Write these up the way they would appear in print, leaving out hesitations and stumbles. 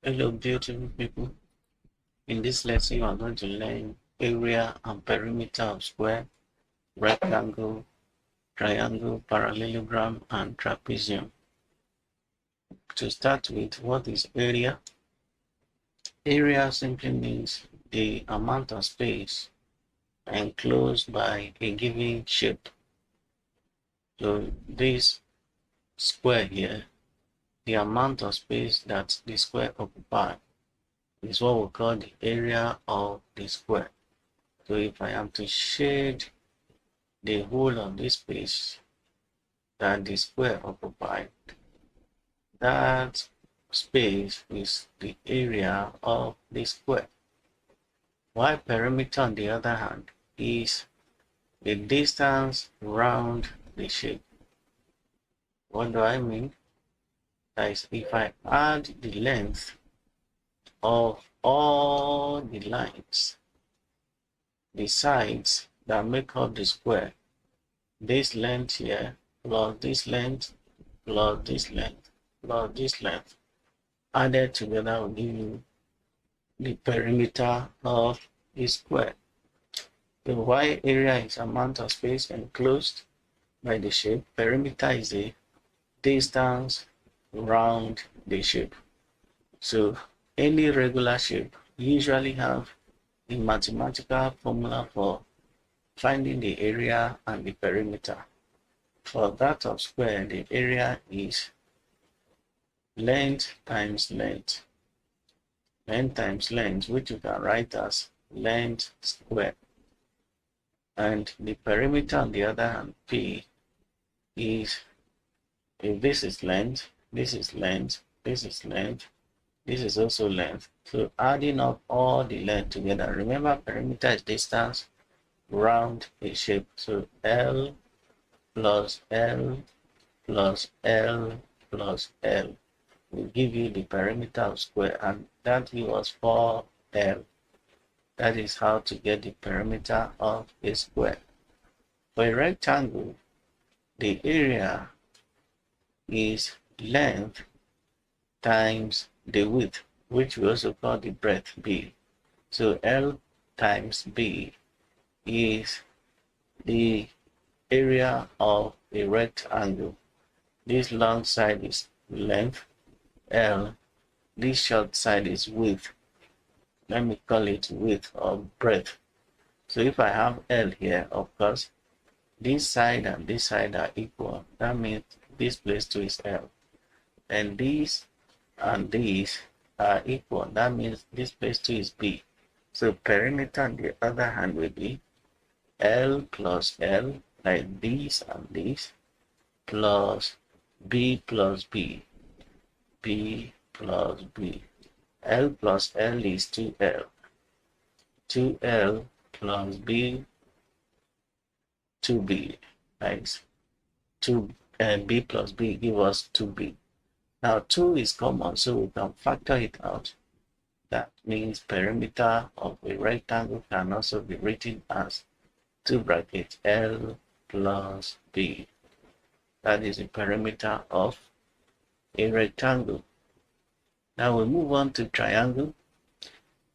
Hello, beautiful people. In this lesson, you are going to learn area and perimeter of square, rectangle, triangle, parallelogram, and trapezium. To start with, what is area? Area simply means the amount of space enclosed by a given shape. So this square here, the amount of space that the square occupies is what we call the area of the square. So if I am to shade the whole of this space that the square occupied, that space is the area of the square. While perimeter, on the other hand, is the distance around the shape. What do I mean? That is, if I add the length of all the lines, the sides that make up the square, this length here, plus this length, plus this length, plus this length, added together will give you the perimeter of a square. The Y area is amount of space enclosed by the shape. Perimeter is the distance around the shape. So any regular shape usually have a mathematical formula for finding the area and the perimeter. For that of square, the area is length times length. Length times length, which you can write as length squared. And the perimeter, on the other hand, P, is, if this is length, this is length, this is length, this is also length. So adding up all the length together, remember perimeter is distance around a shape. So L plus L plus L plus L will give you the perimeter of square, and that gives us 4L. That is how to get the perimeter of a square. For a rectangle, the area is length times the width, which we also call the breadth, B. So L times B is the area of a rectangle. This long side is length, L. This short side is width. Let me call it width or breadth. So if I have L here, of course, this side and this side are equal. That means this place too is L. And these and these are equal. That means this place too is B. So perimeter, on the other hand, will be L plus L, like these and these, plus B plus B. B plus B. L plus L is 2L. 2L plus B, 2B. Nice. 2 and B plus B give us 2B. Now 2 is common, so we can factor it out. That means perimeter of a rectangle can also be written as 2 brackets L plus B. That is the perimeter of a rectangle. Now we move on to triangle.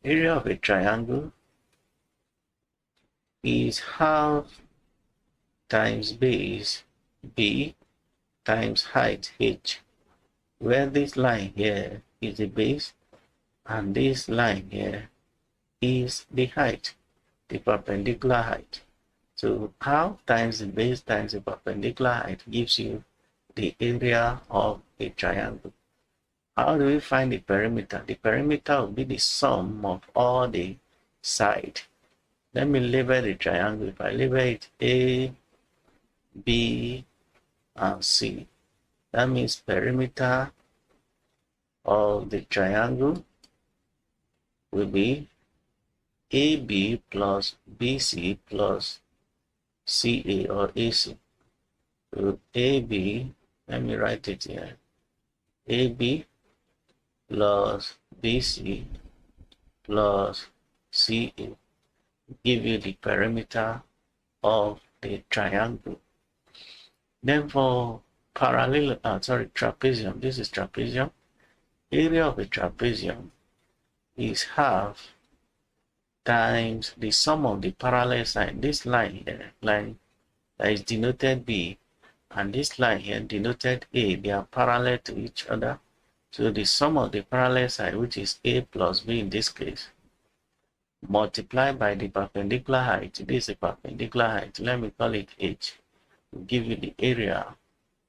Area of a triangle is half times base, B, times height, H, where this line here is the base and this line here is the height, the perpendicular height. So half times the base times the perpendicular height gives you the area of a triangle. How do we find the perimeter? The perimeter will be the sum of all the sides. Let me label the triangle. If I label it A, B, and C, that means perimeter of the triangle will be AB plus BC plus CA or AC. So AB, let me write it here, AB plus BC plus CA give you the perimeter of the triangle. Then for trapezium, this is trapezium. area of a trapezium is half times the sum of the parallel side. This line here, line that is denoted B, and this line here denoted A, they are parallel to each other. So the sum of the parallel side, which is A plus B in this case, multiplied by the perpendicular height. This is a perpendicular height. Let me call it H. Will give you the area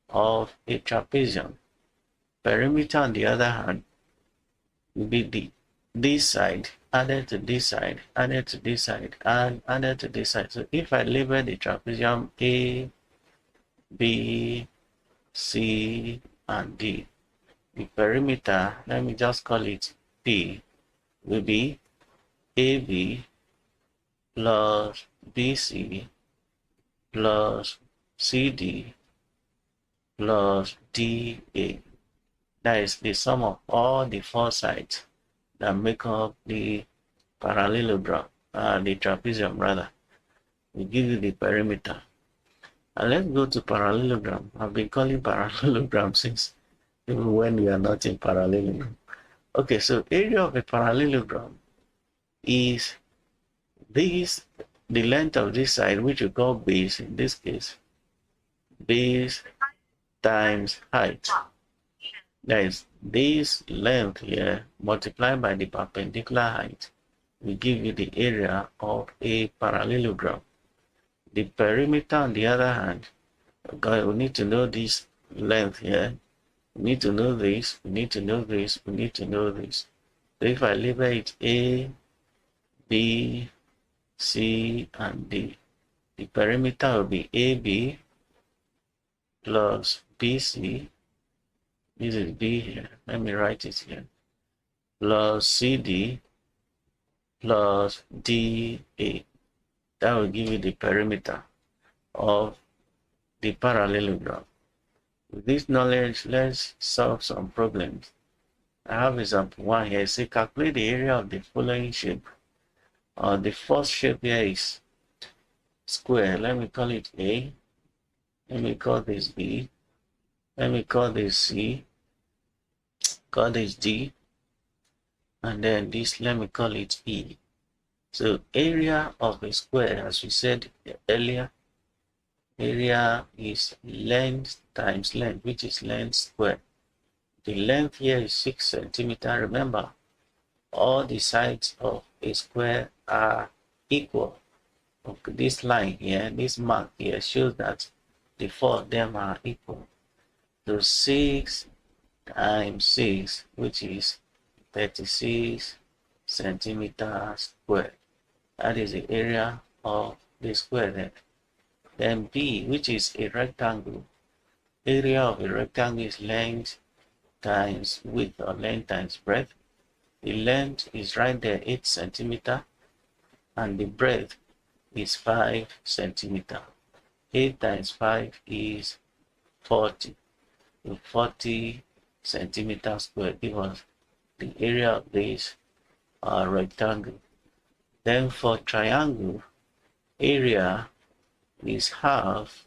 of a trapezium. Perimeter, on the other hand, will be this side added to this side, added to this side, and added to this side. So if I label the trapezium A, B, C, and D, the perimeter, let me just call it P, will be AB plus BC plus CD plus DA. That is the sum of all the four sides that make up the parallelogram, the trapezium rather. We give you the perimeter. And let's go to parallelogram. I've been calling parallelogram since even when we are not in parallelogram. Okay, so area of a parallelogram is this, the length of this side, which we call base in this case, base times height. That is this length here multiplied by the perpendicular height will give you the area of a parallelogram. The perimeter, on the other hand, we need to know this length here. We need to know this, we need to know this, we need to know this. So if I label it A, B, C, and D, the perimeter will be AB plus BC. This is B here. Let me write it here. Plus CD plus DA. That will give you the perimeter of the parallelogram. With this knowledge, let's solve some problems. I have example 1 here. Say calculate the area of the following shape. The first shape here is square. Let me call it A. Let me call this B. Let me call this C. Call this D. And then this, let me call it E. So area of a square, as we said earlier, area is length times length, which is length squared. The length here is 6 centimeters. Remember, all the sides of a square are equal. Okay, this line here, this mark here shows that the four of them are equal. So 6 times 6, which is 36 centimeters squared. That is the area of the square there. Then B, which is a rectangle. Area of a rectangle is length times width, or length times breadth. The length is right there, 8 centimeters, and the breadth is 5 centimeters. 8 times 5 is 40. So 40 centimeters squared give us the area of this rectangle. Then for triangle, area is half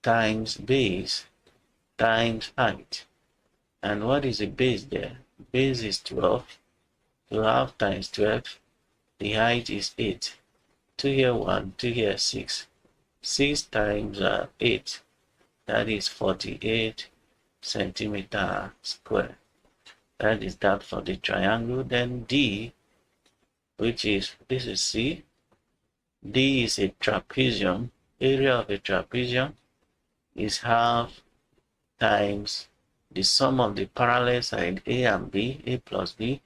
times base times height. And what is the base there? Base is 12. So half times 12. The height is 8. 2 here 1, 2 here 6. 6 times 8. That is 48 centimeters square. That is that for the triangle. Then D, which is, this is C. D is a trapezium. Area of a trapezium is half times the sum of the parallel side A and B, A plus B,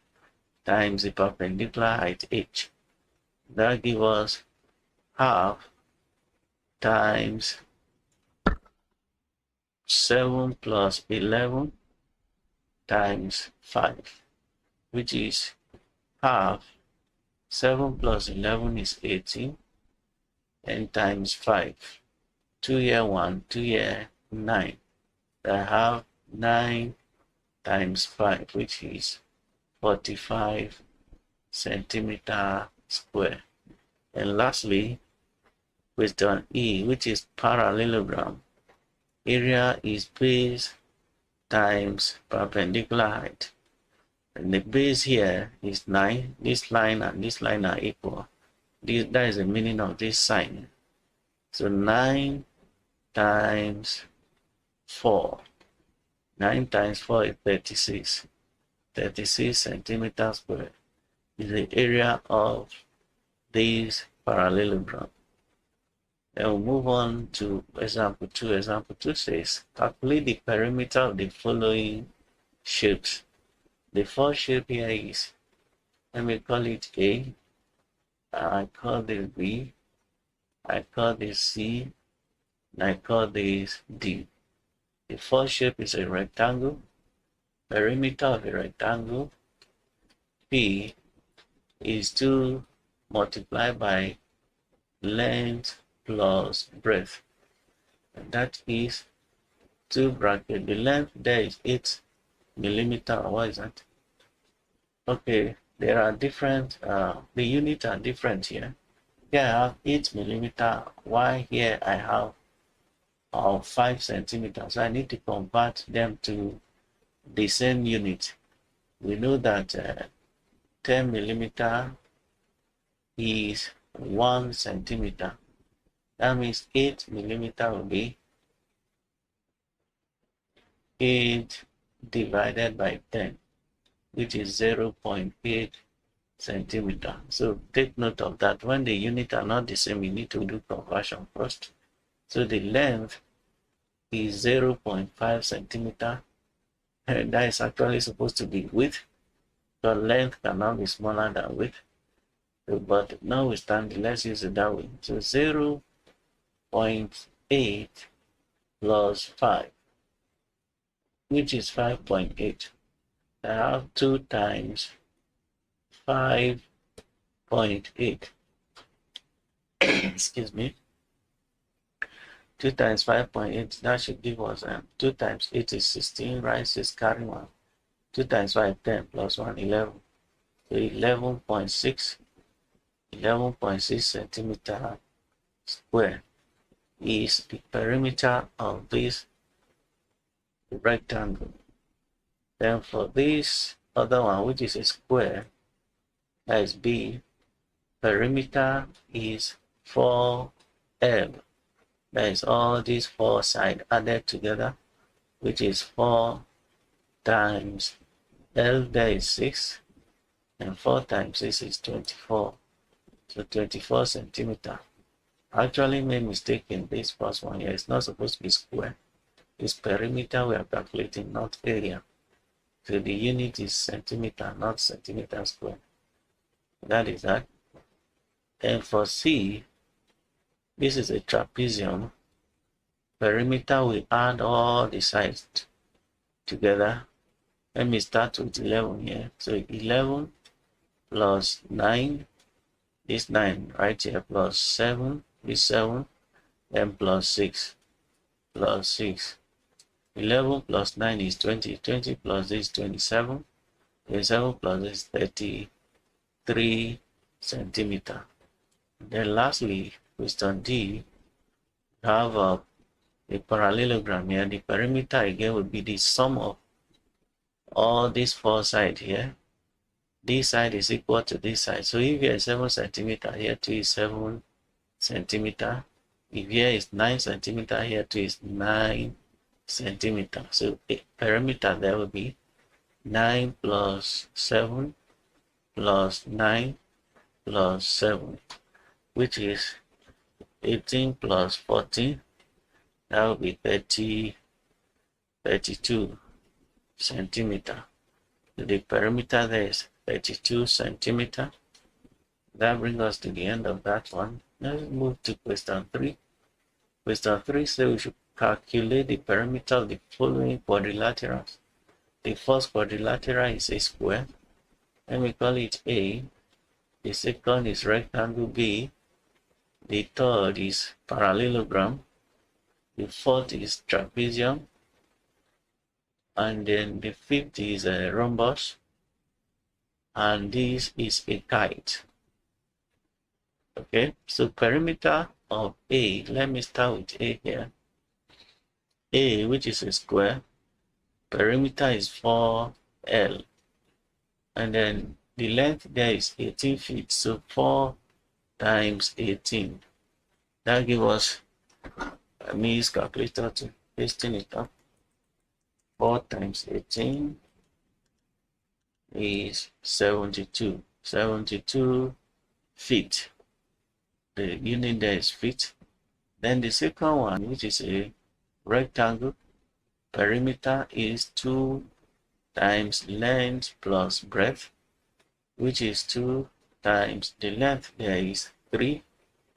times the perpendicular height H. That gives us half times 7 plus 11 times 5, which is half. 7 plus 11 is 18, and times 5. 2 here 1, 2 here 9. I have 9 times 5, which is 45 centimeter square. And lastly, question E, which is parallelogram. Area is base times perpendicular height. And the base here is 9. This line and this line are equal. That is the meaning of this sign. So 9 times 4. 9 times 4 is 36. 36 centimeters squared is the area of this parallelogram. Then we'll move on to example 2. Example 2 says, calculate the perimeter of the following shapes. The first shape here is, let me call it A. I call this B. I call this C. And I call this D. The first shape is a rectangle. Perimeter of a rectangle, P, is 2 multiplied by length plus breadth. And that is 2 bracket. The length there is 8 millimeter. What is that? Okay, there are different, the units are different here. Here I have 8 millimeter, while here I have 5 centimeters. So I need to convert them to the same unit. We know that 10 millimeter is 1 centimeter. That means 8 millimeter will be 8 divided by 10, which is 0.8 centimeter. So take note of that. When the units are not the same, you need to do conversion first. So the length is 0.5 centimeter. And that is actually supposed to be width. The length cannot be smaller than width. So, but notwithstanding, let's use it that way. So 0.8 plus 5, which is 5.8. I have 2 times 5.8. Excuse me. 2 times 5.8, that should give us 2 times 8 is 16, right? 6 carry 1. 2 times 5, 10 plus 1, 11. So 11.6 centimeter square is the perimeter of this rectangle. Then for this other one, which is a square, that is B, perimeter is 4L. That is all these 4 sides added together, which is 4 times L, there is 6, and 4 times 6 is 24. So 24 centimeter. Actually made mistake in this first one here. It's not supposed to be square. It's perimeter we are calculating, not area. So the unit is centimeter, not centimeter square. That is that. And for C, this is a trapezium. Perimeter, we add all the sides together. Let me start with 11 here. So 11 plus 9, this 9 right here, plus 7, this 7, then plus 6, plus 6. 11 plus 9 is 20, 20 plus this 27, 27 plus this 33 centimeter. Then lastly, question D, have a parallelogram here. The perimeter again will be the sum of all these 4 sides here. This side is equal to this side. So if here is 7 centimeter, here too is 7 centimeter. If here is 9 centimeter, here too is 9 centimeter. So the perimeter there will be 9 plus 7 plus 9 plus 7, which is 18 plus 14. That will be 32 centimeter. So the perimeter there is 32 centimeter. That brings us to the end of that one. Let's move to question 3. Question 3 says we should calculate the perimeter of the following quadrilaterals. The first quadrilateral is a square. Let me call it A. The second is rectangle B. The third is parallelogram. The fourth is trapezium. And then the fifth is a rhombus. And this is a kite. Okay, so perimeter of A, let me start with A here. A, which is a square, perimeter is 4L. And then the length there is 18 feet. So 4 times 18. That gives us, let me use calculator to pasting it up. 4 times 18 is 72. 72 feet. The unit there is feet. Then the second one, which is a rectangle, perimeter is 2 times length plus breadth, which is 2 times the length there is 3,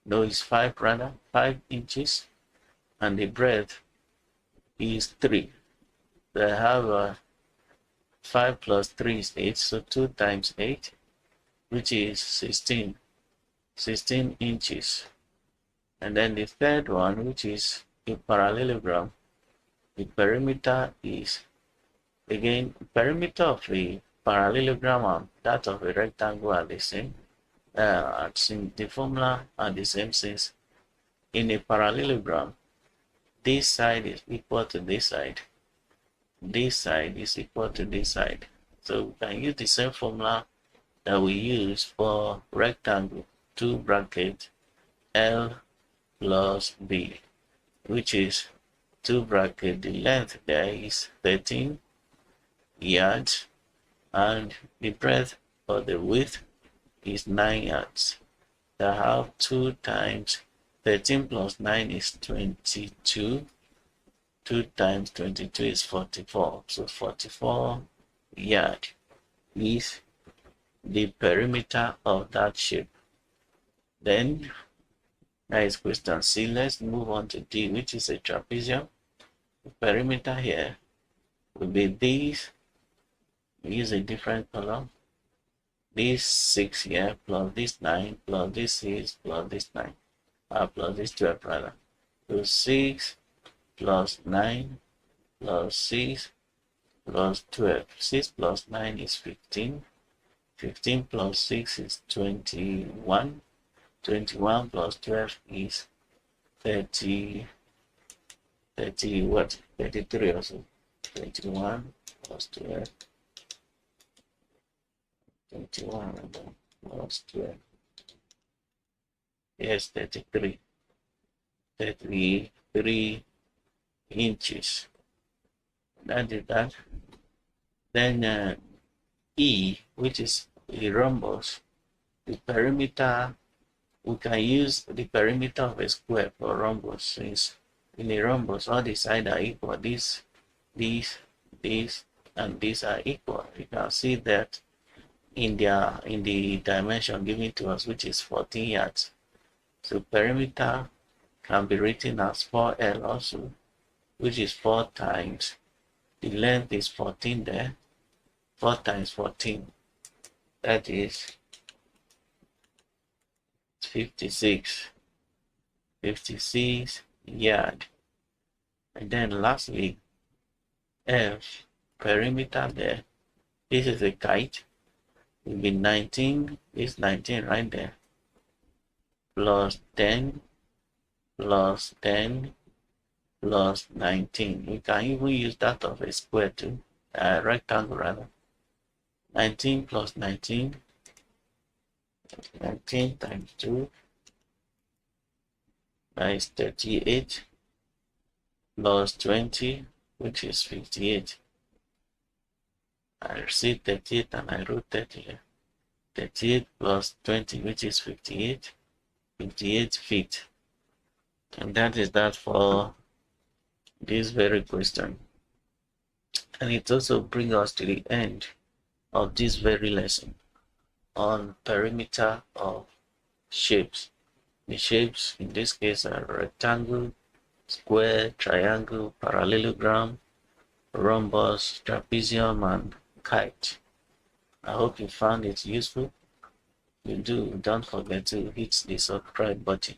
no, it's 5 rather, 5 inches, and the breadth is 3. So I have 5 plus 3 is 8, so 2 times 8, which is 16 inches. And then the third one, which is a parallelogram, the perimeter is, again, perimeter of a parallelogram and that of a rectangle are the same. The formula are the same since in a parallelogram, this side is equal to this side. This side is equal to this side. So we can use the same formula that we use for rectangle, 2 bracket L plus B, which is 2 bracket, the length there is 13 yards, and the breadth or the width is 9 yards. So I have 2 times 13 plus 9 is 22. 2 times 22 is 44. So 44 yard is the perimeter of that shape. Then that is question C. Let's move on to D, which is a trapezium. The perimeter here will be this. We use a different color. This 6 here plus this 9 plus this 6 plus this 9 plus this 12 rather. So 6 plus 9 plus 6 plus 12. 6 plus 9 is 15. 15 plus 6 is 21. 21 plus 12 is 30 what? 33 also. 21 plus 12. 21 plus 12. Yes, 33. 33 inches. That is that. Then E, which is a rhombus, the perimeter, we can use the perimeter of a square for rhombus, since in a rhombus all the sides are equal. This, and these are equal. You can see that in the dimension given to us, which is 14 yards. So perimeter can be written as 4L also, which is 4 times, the length is 14 there, 4 times 14, that is 56 yard. And then lastly, F, perimeter there, this is a kite, will be 19, is 19 right there, plus 10 plus 10 plus 19. We can even use that of a square too, a rectangle rather. 19 plus 19, 19 times 2, that is 38, plus 20, which is 58. I received 38 and I wrote 30 here. 38 plus 20, which is 58, 58 feet. And that is that for this very question. And it also brings us to the end of this very lesson on perimeter of shapes. The shapes in this case are rectangle, square, triangle, parallelogram, rhombus, trapezium, and kite. I hope you found it useful. If you do, don't forget to hit the subscribe button.